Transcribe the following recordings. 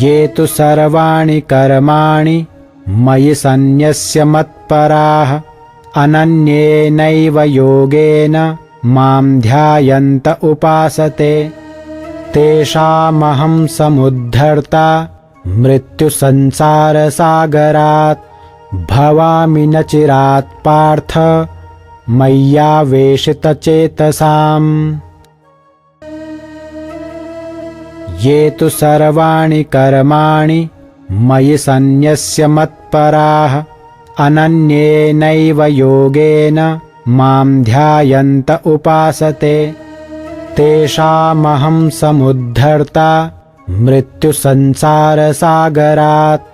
ये तु सर्वाणि कर्माणि मयि सन्न्यस्य मत्पराः अनन्येनैव योगेन मां ध्यायन्त उपासते तेषामहं समुद्धर्ता मृत्युसंसारसागरात् भवामि न चिरात् पार्थ मय्यावेशितचेतसाम् ये तु सर्वाणि कर्माणि मयि सन्न्यस्य मत्पराः अनन्येनैव योगेन मां ध्यायन्त उपासते तेषामहं समुद्धर्ता मृत्युसंसारसागरात्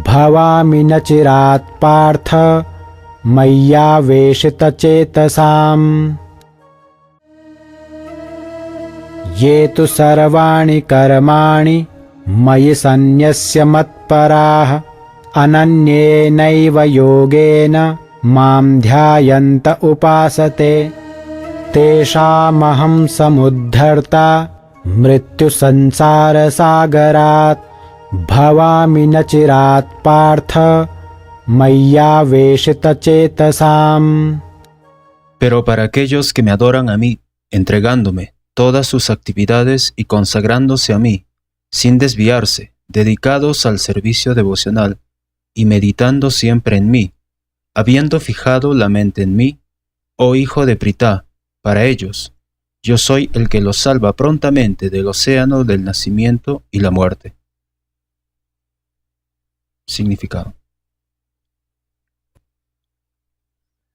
भवामि न चिरात् पार्थ मय्यावेशितचेतसाम् ये तु सर्वाणि कर्माणि मयि सन्न्यस्य मत्पराः अनन्येनैव योगेन मां ध्यायन्त उपासते तेषामहं समुद्धर्ता मृत्युसंसारसागरात् भवामि न चिरात् पार्थ मय्यावेशितचेतसाम्. Pero para aquellos que me adoran a mí, entregándome todas sus actividades y consagrándose a mí, sin desviarse, dedicados al servicio devocional y meditando siempre en mí, habiendo fijado la mente en mí, oh hijo de Pritá, para ellos, yo soy el que los salva prontamente del océano del nacimiento y la muerte. Significado.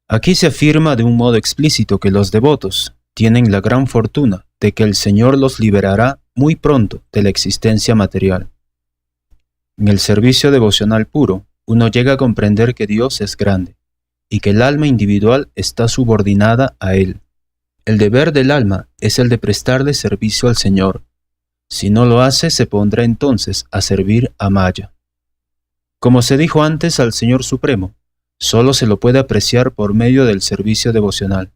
Aquí se afirma de un modo explícito que los devotos tienen la gran fortuna de que el Señor los liberará muy pronto de la existencia material. En el servicio devocional puro, uno llega a comprender que Dios es grande y que el alma individual está subordinada a Él. El deber del alma es el de prestarle servicio al Señor. Si no lo hace, se pondrá entonces a servir a Maya. Como se dijo antes al Señor Supremo, solo se lo puede apreciar por medio del servicio devocional.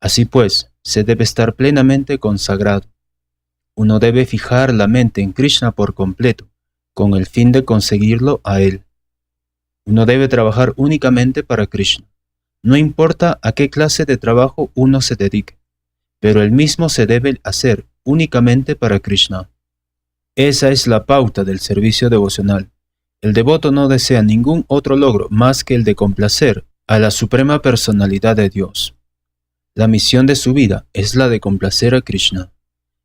Así pues, se debe estar plenamente consagrado. Uno debe fijar la mente en Krishna por completo, con el fin de conseguirlo a Él. Uno debe trabajar únicamente para Krishna. No importa a qué clase de trabajo uno se dedique, pero el mismo se debe hacer únicamente para Krishna. Esa es la pauta del servicio devocional. El devoto no desea ningún otro logro más que el de complacer a la suprema personalidad de Dios. La misión de su vida es la de complacer a Krishna,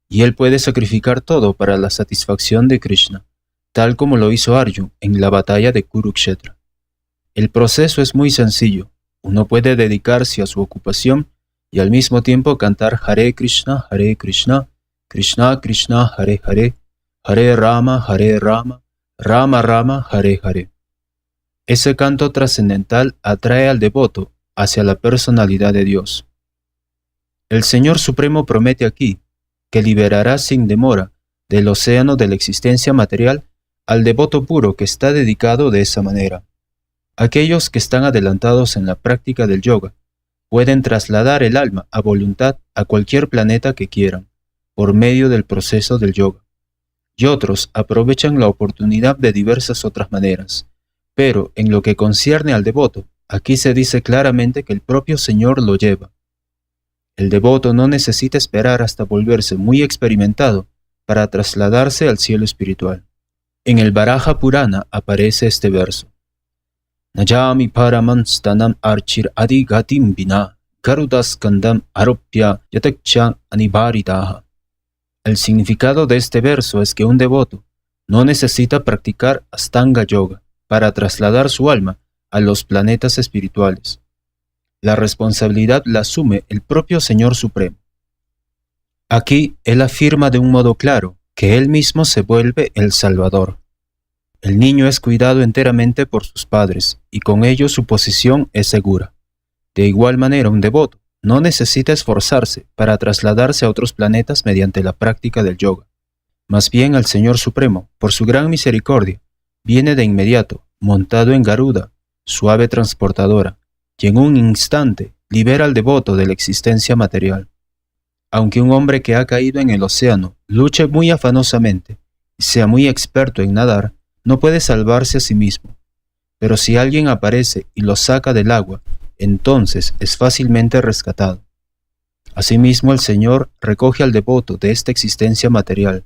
y él puede sacrificar todo para la satisfacción de Krishna, tal como lo hizo Arjuna en la batalla de Kurukshetra. El proceso es muy sencillo. Uno puede dedicarse a su ocupación y al mismo tiempo cantar Hare Krishna, Krishna Krishna, Hare Hare, Hare Rama, Rama Rama, Hare Hare. Ese canto trascendental atrae al devoto hacia la personalidad de Dios. El Señor Supremo promete aquí que liberará sin demora del océano de la existencia material al devoto puro que está dedicado de esa manera. Aquellos que están adelantados en la práctica del yoga pueden trasladar el alma a voluntad a cualquier planeta que quieran, por medio del proceso del yoga. Y otros aprovechan la oportunidad de diversas otras maneras. Pero en lo que concierne al devoto, aquí se dice claramente que el propio Señor lo lleva. El devoto no necesita esperar hasta volverse muy experimentado para trasladarse al cielo espiritual. En el Varaha Purana aparece este verso: Najami paramam stanam archir adigatim vina garudaskandam aropya yatakcha anibaridaha. El significado de este verso es que un devoto no necesita practicar Astanga Yoga para trasladar su alma a los planetas espirituales. La responsabilidad la asume el propio Señor Supremo. Aquí él afirma de un modo claro que él mismo se vuelve el Salvador. El niño es cuidado enteramente por sus padres y con ello su posición es segura. De igual manera, un devoto no necesita esforzarse para trasladarse a otros planetas mediante la práctica del yoga. Más bien el Señor Supremo, por su gran misericordia, viene de inmediato, montado en Garuda, su ave transportadora, y en un instante libera al devoto de la existencia material. Aunque un hombre que ha caído en el océano luche muy afanosamente sea muy experto en nadar, no puede salvarse a sí mismo. Pero si alguien aparece y lo saca del agua, entonces es fácilmente rescatado. Asimismo, el Señor recoge al devoto de esta existencia material.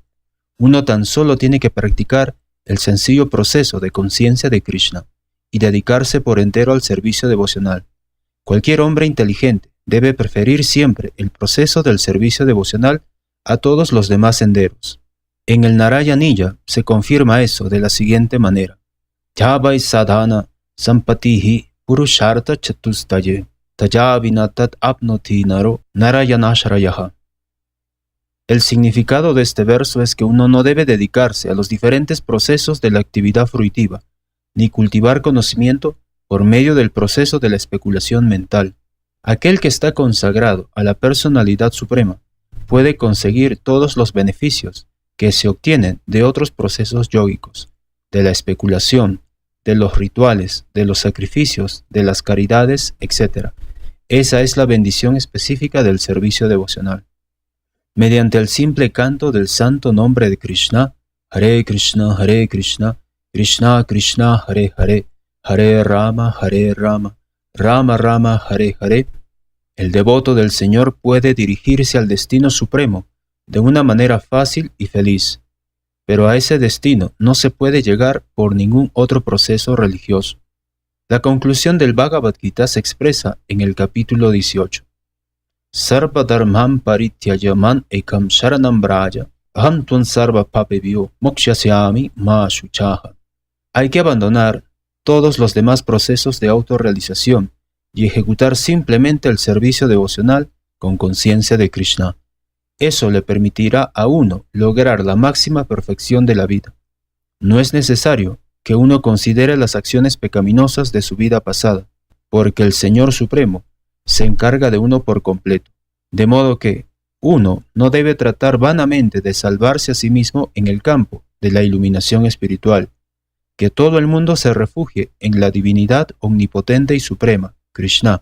Uno tan solo tiene que practicar el sencillo proceso de conciencia de Krishna y dedicarse por entero al servicio devocional. Cualquier hombre inteligente debe preferir siempre el proceso del servicio devocional a todos los demás senderos. En el Narayaniya se confirma eso de la siguiente manera: Yavai sadhana sampatihi purushartha chatustaye tajavina tat apnoti naro narayanashrayaha. El significado de este verso es que uno no debe dedicarse a los diferentes procesos de la actividad fruitiva, ni cultivar conocimiento por medio del proceso de la especulación mental. Aquel que está consagrado a la personalidad suprema puede conseguir todos los beneficios que se obtienen de otros procesos yógicos, de la especulación, de los rituales, de los sacrificios, de las caridades, etc. Esa es la bendición específica del servicio devocional. Mediante el simple canto del santo nombre de Krishna, Hare Krishna, Krishna Krishna, Hare Hare, Hare Rama, Rama Rama, Hare Hare, el devoto del Señor puede dirigirse al destino supremo de una manera fácil y feliz, pero a ese destino no se puede llegar por ningún otro proceso religioso. La conclusión del Bhagavad Gita se expresa en el capítulo 18. Sarva dharmam parityaya man ekam sharanam braja, aham tvam sarva papebhyo mokshasyami ma shuchaha. Hay que abandonar todos los demás procesos de autorrealización y ejecutar simplemente el servicio devocional con conciencia de Krishna. Eso le permitirá a uno lograr la máxima perfección de la vida. No es necesario que uno considere las acciones pecaminosas de su vida pasada, porque el Señor Supremo se encarga de uno por completo, de modo que uno no debe tratar vanamente de salvarse a sí mismo en el campo de la iluminación espiritual. Que todo el mundo se refugie en la divinidad omnipotente y suprema, Krishna.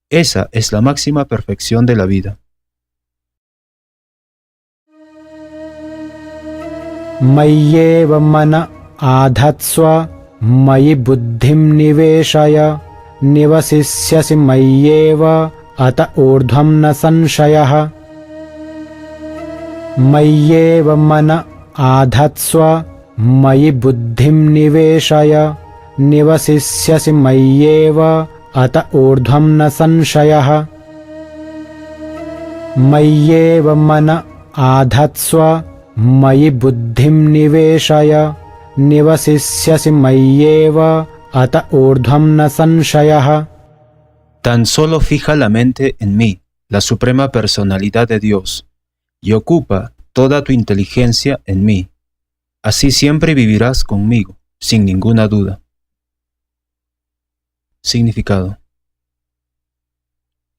Esa es la máxima perfección de la vida. Mayyeva mana adhatsva mayi buddhim niveshaya nivasisyasi mayyeva ata urdhvam na sanshayah. Mayyeva mana adhatsva mayi buddhim niveshaya nivasisyasi mayyeva ata urdhvam na sanshayah. Mayyeva mana adhatsva mayi buddhim niveshaya nivasisyasi mayyeva ata urdhvam na sanshayah. Tan solo fija la mente en mí, la suprema personalidad de Dios, y ocupa toda tu inteligencia en mí. Así siempre vivirás conmigo, sin ninguna duda. Significado: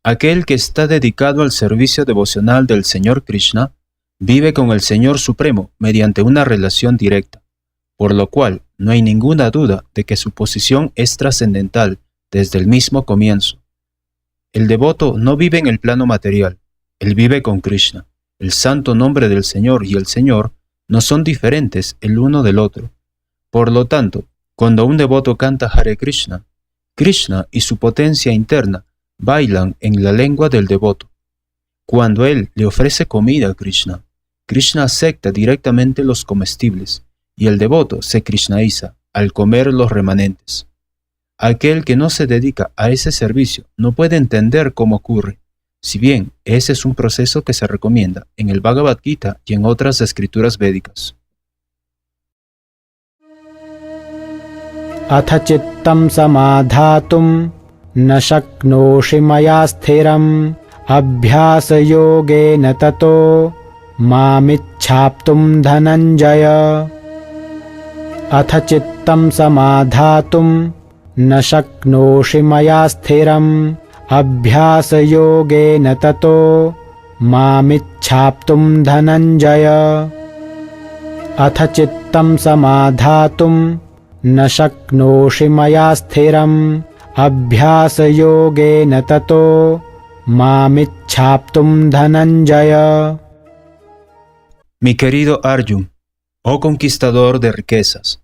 aquel que está dedicado al servicio devocional del Señor Krishna vive con el Señor Supremo mediante una relación directa, por lo cual no hay ninguna duda de que su posición es trascendental desde el mismo comienzo. El devoto no vive en el plano material, él vive con Krishna. El santo nombre del Señor y el Señor no son diferentes el uno del otro. Por lo tanto, cuando un devoto canta Hare Krishna, Krishna y su potencia interna bailan en la lengua del devoto. Cuando él le ofrece comida a Krishna, Krishna acepta directamente los comestibles y el devoto se krishnaiza al comer los remanentes. Aquel que no se dedica a ese servicio no puede entender cómo ocurre, si bien ese es un proceso que se recomienda en el Bhagavad Gita y en otras escrituras védicas. Atha chittam samadhatum na shaknoshi maya sthiram abhyasa yogena tato mamichhaptum dhananjaya. Atha chittam samadhatum na shaknoshi maya sthiram abhyasa yogena tato mamichhaptum dhananjaya. Atha chittam samadhatum na shaknoshi maya sthiram abhyasa yogena tato mamichhaptum dhananjaya. Mi querido Arjun, Oh conquistador de riquezas,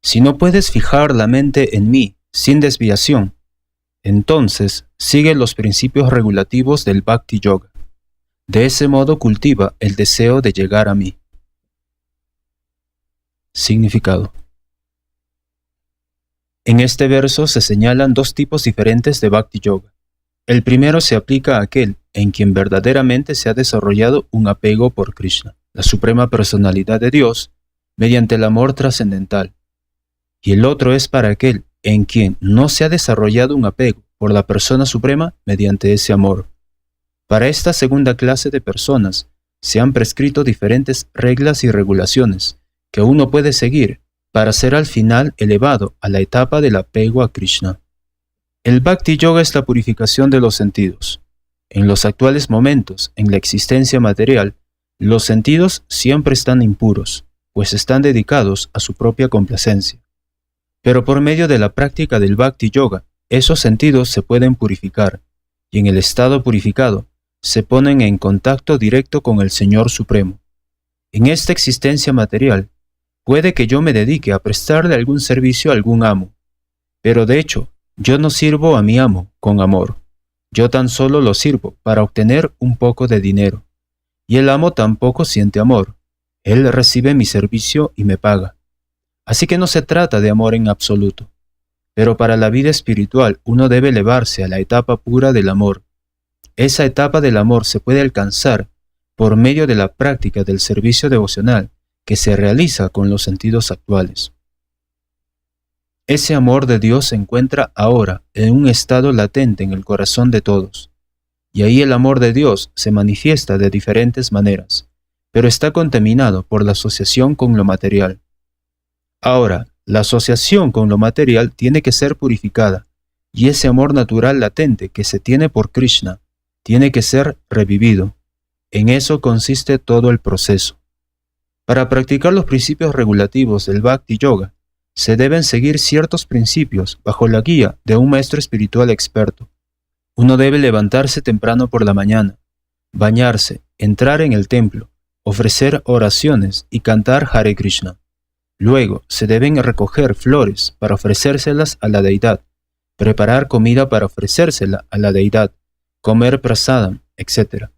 si no puedes fijar la mente en mí sin desviación, entonces sigue los principios regulativos del Bhakti Yoga. De ese modo cultiva el deseo de llegar a mí. Significado. En este verso se señalan dos tipos diferentes de Bhakti Yoga. El primero se aplica a aquel en quien verdaderamente se ha desarrollado un apego por Krishna, la suprema personalidad de Dios, mediante el amor trascendental. Y el otro es para aquel en quien no se ha desarrollado un apego por la persona suprema mediante ese amor. Para esta segunda clase de personas se han prescrito diferentes reglas y regulaciones que uno puede seguir para ser al final elevado a la etapa del apego a Krishna. El Bhakti Yoga es la purificación de los sentidos. En los actuales momentos, en la existencia material, los sentidos siempre están impuros, pues están dedicados a su propia complacencia. Pero por medio de la práctica del Bhakti Yoga, esos sentidos se pueden purificar, y en el estado purificado, se ponen en contacto directo con el Señor Supremo. En esta existencia material, puede que yo me dedique a prestarle algún servicio a algún amo, pero de hecho, yo no sirvo a mi amo con amor. Yo tan solo lo sirvo para obtener un poco de dinero. Y el amo tampoco siente amor. Él recibe mi servicio y me paga. Así que no se trata de amor en absoluto. Pero para la vida espiritual uno debe elevarse a la etapa pura del amor. Esa etapa del amor se puede alcanzar por medio de la práctica del servicio devocional que se realiza con los sentidos actuales. Ese amor de Dios se encuentra ahora en un estado latente en el corazón de todos, y ahí el amor de Dios se manifiesta de diferentes maneras, pero está contaminado por la asociación con lo material. Ahora, la asociación con lo material tiene que ser purificada, y ese amor natural latente que se tiene por Krishna tiene que ser revivido. En eso consiste todo el proceso. Para practicar los principios regulativos del Bhakti Yoga, se deben seguir ciertos principios bajo la guía de un maestro espiritual experto. Uno debe levantarse temprano por la mañana, bañarse, entrar en el templo, ofrecer oraciones y cantar Hare Krishna. Luego se deben recoger flores para ofrecérselas a la deidad, preparar comida para ofrecérsela a la deidad, comer prasadam, etc.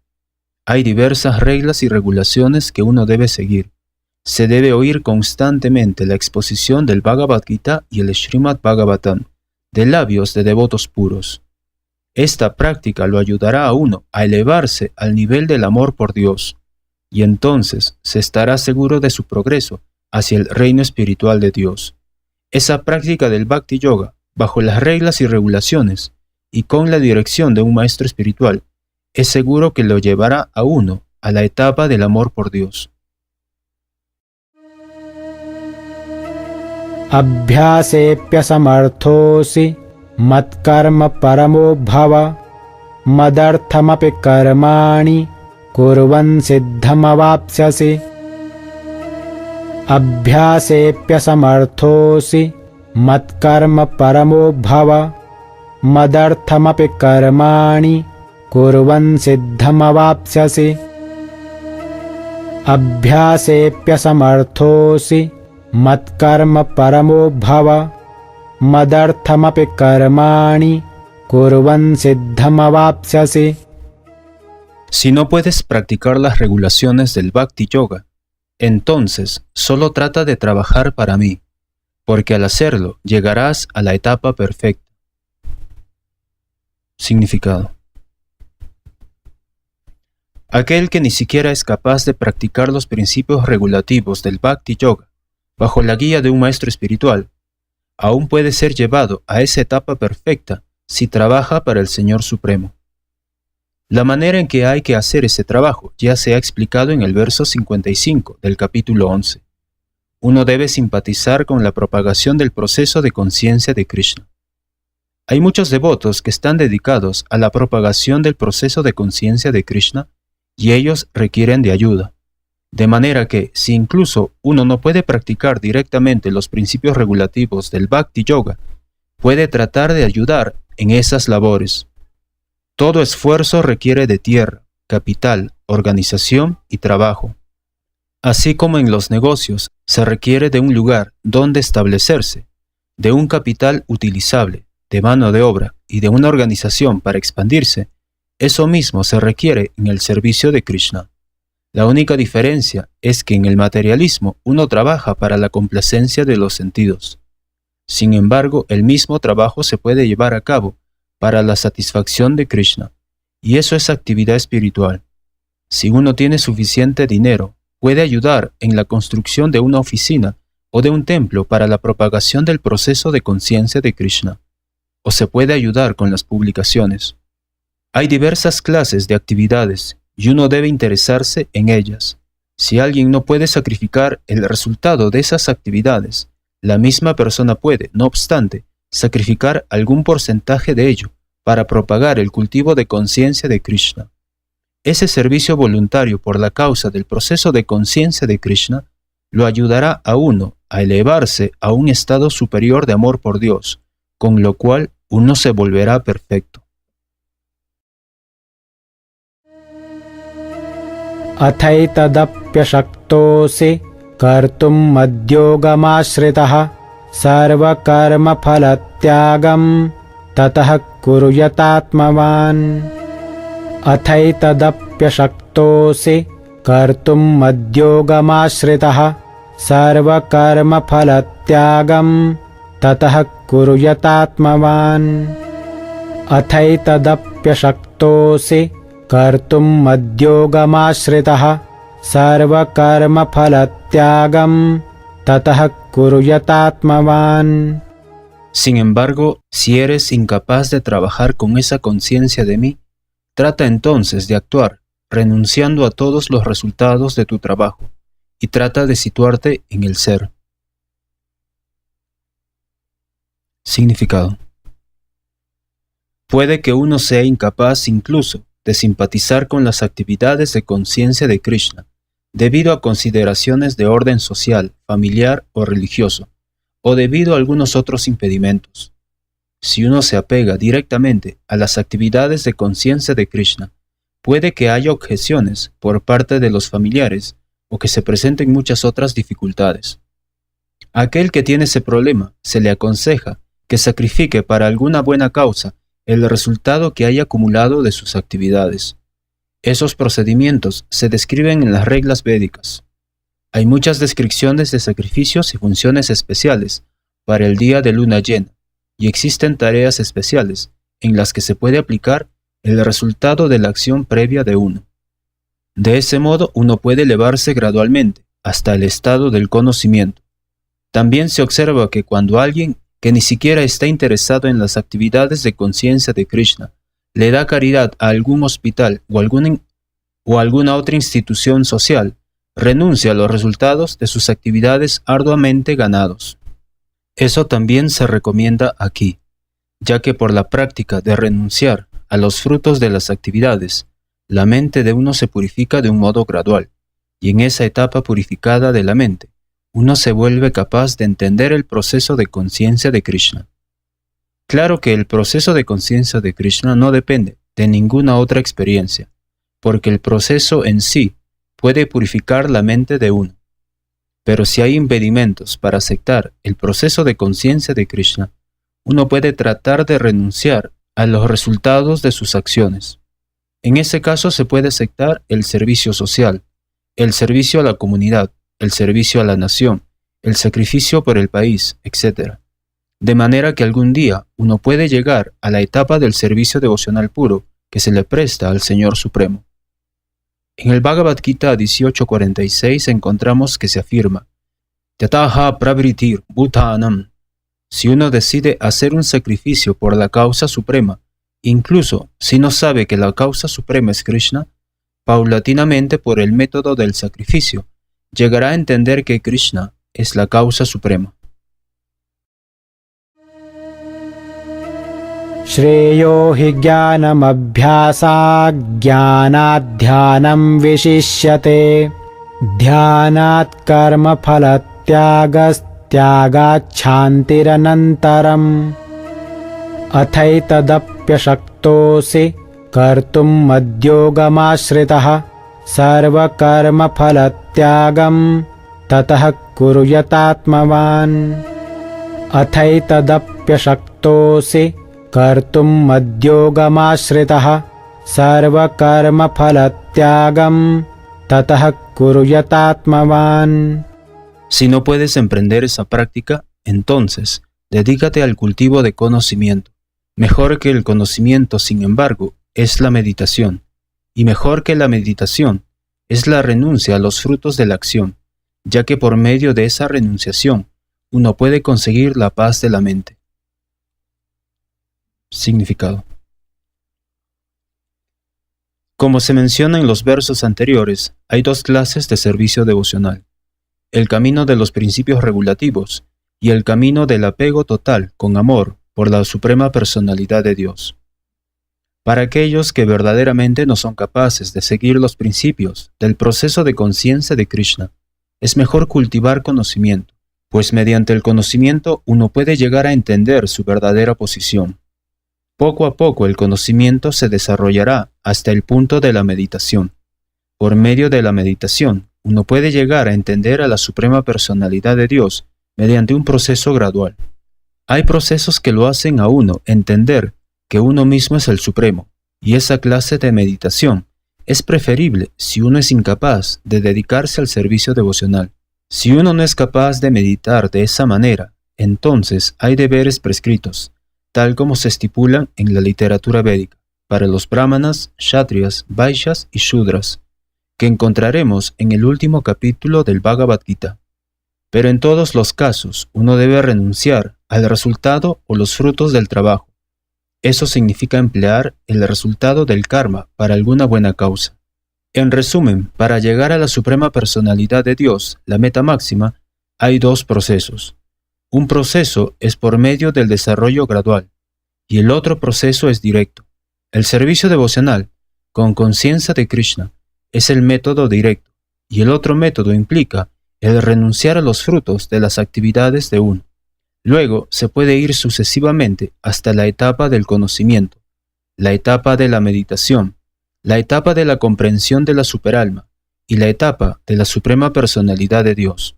Hay diversas reglas y regulaciones que uno debe seguir. Se debe oír constantemente la exposición del Bhagavad Gita y el Srimad Bhagavatam de labios de devotos puros. Esta práctica lo ayudará a uno a elevarse al nivel del amor por Dios, y entonces se estará seguro de su progreso hacia el reino espiritual de Dios. Esa práctica del Bhakti Yoga, bajo las reglas y regulaciones, y con la dirección de un maestro espiritual, es seguro que lo llevará a uno a la etapa del amor por Dios. Abhyaseप्यसमर्थोऽसि मत्कर्म परमो भव मदर्थमपि कर्माणि कुर्वन् सिद्धमवाप्स्यसि अभ्यासेप्यसमर्थोऽसि मत्कर्म परमो भव मदर्थमपि कर्माणि कुर्वन् सिद्धमवाप्स्यसि अभ्यासेप्यसमर्थोऽसि मत्कर्म परमो भव मदर्थमपि कर्माणि कुर्वन् सिद्धमवाप्स्यसि. Si no puedes practicar las regulaciones del Bhakti Yoga, entonces solo trata de trabajar para mí, porque al hacerlo llegarás a la etapa perfecta. Significado. Aquel que ni siquiera es capaz de practicar los principios regulativos del Bhakti Yoga bajo la guía de un maestro espiritual, aún puede ser llevado a esa etapa perfecta si trabaja para el Señor Supremo. La manera en que hay que hacer ese trabajo ya se ha explicado en el verso 55 del capítulo 11. Uno debe simpatizar con la propagación del proceso de conciencia de Krishna. Hay muchos devotos que están dedicados a la propagación del proceso de conciencia de Krishna y ellos requieren de ayuda. De manera que, si incluso uno no puede practicar directamente los principios regulativos del Bhakti Yoga, puede tratar de ayudar en esas labores. Todo esfuerzo requiere de tierra, capital, organización y trabajo. Así como en los negocios se requiere de un lugar donde establecerse, de un capital utilizable, de mano de obra y de una organización para expandirse, eso mismo se requiere en el servicio de Krishna. La única diferencia es que en el materialismo uno trabaja para la complacencia de los sentidos. Sin embargo, el mismo trabajo se puede llevar a cabo para la satisfacción de Krishna, y eso es actividad espiritual. Si uno tiene suficiente dinero, puede ayudar en la construcción de una oficina o de un templo para la propagación del proceso de conciencia de Krishna, o se puede ayudar con las publicaciones. Hay diversas clases de actividades y uno debe interesarse en ellas. Si alguien no puede sacrificar el resultado de esas actividades, la misma persona puede, no obstante, sacrificar algún porcentaje de ello para propagar el cultivo de conciencia de Krishna. Ese servicio voluntario por la causa del proceso de conciencia de Krishna lo ayudará a uno a elevarse a un estado superior de amor por Dios, con lo cual uno se volverá perfecto. अथैतदप्यशक्तोऽसि कर्तुं मद्योगमाश्रितः सर्वकर्मफलत्यागं ततः कुरु यतात्मवान् अथैतदप्यशक्तोऽसि कर्तुं मद्योगमाश्रितः सर्वकर्मफलत्यागं ततः कुरु यतात्मवान् अथैतदप्यशक्तोऽसि कर्तुं मद्योगमाश्रितः सर्वकर्मफलत्यागं ततः कुरु यतात्मवान्. Sin embargo, si eres incapaz de trabajar con esa conciencia de mí, trata entonces de actuar, renunciando a todos los resultados de tu trabajo, y trata de situarte en el ser. Significado. Puede que uno sea incapaz incluso de simpatizar con las actividades de conciencia de Krishna, debido a consideraciones de orden social, familiar o religioso, o debido a algunos otros impedimentos. Si uno se apega directamente a las actividades de conciencia de Krishna, puede que haya objeciones por parte de los familiares o que se presenten muchas otras dificultades. A aquel que tiene ese problema se le aconseja que sacrifique para alguna buena causa el resultado que haya acumulado de sus actividades. Esos procedimientos se describen en las reglas védicas. Hay muchas descripciones de sacrificios y funciones especiales para el día de luna llena, y existen tareas especiales en las que se puede aplicar el resultado de la acción previa de uno. De ese modo, uno puede elevarse gradualmente hasta el estado del conocimiento. También se observa que cuando alguien que ni siquiera está interesado en las actividades de conciencia de Krishna le da caridad a algún hospital o alguna otra institución social, renuncia a los resultados de sus actividades arduamente ganados. Eso también se recomienda aquí, ya que por la práctica de renunciar a los frutos de las actividades, la mente de uno se purifica de un modo gradual, y en esa etapa purificada de la mente, uno se vuelve capaz de entender el proceso de conciencia de Krishna. Claro que el proceso de conciencia de Krishna no depende de ninguna otra experiencia, porque el proceso en sí puede purificar la mente de uno. Pero si hay impedimentos para aceptar el proceso de conciencia de Krishna, uno puede tratar de renunciar a los resultados de sus acciones. En ese caso se puede aceptar el servicio social, el servicio a la comunidad, el servicio a la nación, el sacrificio por el país, etc. De manera que algún día uno puede llegar a la etapa del servicio devocional puro que se le presta al Señor Supremo. En el Bhagavad Gita 18.46 encontramos que se afirma: Yataha pravritir bhutanam. Si uno decide hacer un sacrificio por la causa suprema, incluso si no sabe que la causa suprema es Krishna, paulatinamente por el método del sacrificio, llegará a entender que Krishna es la causa suprema. Shreyo hi jnanamabhyasaat jnanat dhyanam vishishyate dhyanat karma phalatyagas tyagat shantiranantaram athaitadapyashaktosi kartum madyogamashritah sarva karma phalat फलत्यागं ततः कुर्यात्मवान् अथैतदप्यशक्तोऽसि कर्तुं मद्योगमाश्रितः सर्वकर्मफलत्यागं ततः कुर्यात्मवान्. Si no puedes emprender esa práctica, entonces dedícate al cultivo de conocimiento. Mejor que el conocimiento, sin embargo, es la meditación, y mejor que la meditación es la renuncia a los frutos de la acción, ya que por medio de esa renunciación uno puede conseguir la paz de la mente. Significado. Como se menciona en los versos anteriores, hay dos clases de servicio devocional: el camino de los principios regulativos y el camino del apego total con amor por la suprema personalidad de Dios. Para aquellos que verdaderamente no son capaces de seguir los principios del proceso de conciencia de Krishna, es mejor cultivar conocimiento, pues mediante el conocimiento uno puede llegar a entender su verdadera posición. Poco a poco el conocimiento se desarrollará hasta el punto de la meditación. Por medio de la meditación, uno puede llegar a entender a la suprema personalidad de Dios mediante un proceso gradual. Hay procesos que lo hacen a uno entender que uno mismo es el Supremo, y esa clase de meditación es preferible si uno es incapaz de dedicarse al servicio devocional. Si uno no es capaz de meditar de esa manera, entonces hay deberes prescritos, tal como se estipulan en la literatura védica, para los brahmanas, kshatriyas, vaishyas y shudras, que encontraremos en el último capítulo del Bhagavad Gita. Pero en todos los casos, uno debe renunciar al resultado o los frutos del trabajo. Eso significa emplear el resultado del karma para alguna buena causa. En resumen, para llegar a la suprema personalidad de Dios, la meta máxima, hay dos procesos. Un proceso es por medio del desarrollo gradual, y el otro proceso es directo. El servicio devocional, con conciencia de Krishna, es el método directo, y el otro método implica el renunciar a los frutos de las actividades de uno. Luego se puede ir sucesivamente hasta la etapa del conocimiento, la etapa de la meditación, la etapa de la comprensión de la superalma y la etapa de la suprema personalidad de Dios.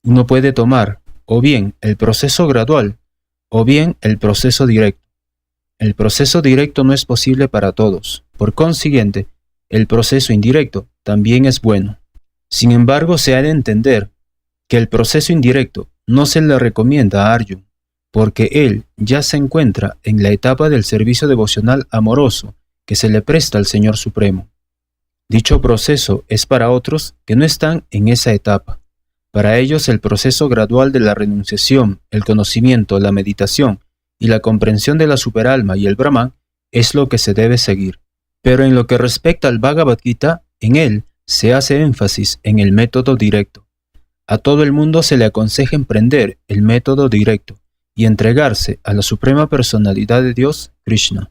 Uno puede tomar o bien el proceso gradual o bien el proceso directo. El proceso directo no es posible para todos, por consiguiente, el proceso indirecto también es bueno. Sin embargo, se ha de entender que el proceso indirecto no se le recomienda a Arjuna, porque él ya se encuentra en la etapa del servicio devocional amoroso que se le presta al Señor Supremo. Dicho proceso es para otros que no están en esa etapa. Para ellos el proceso gradual de la renunciación, el conocimiento, la meditación y la comprensión de la superalma y el Brahman es lo que se debe seguir. Pero en lo que respecta al Bhagavad Gita, en él se hace énfasis en el método directo. A todo el mundo se le aconseja emprender el método directo y entregarse a la suprema personalidad de Dios, Krishna.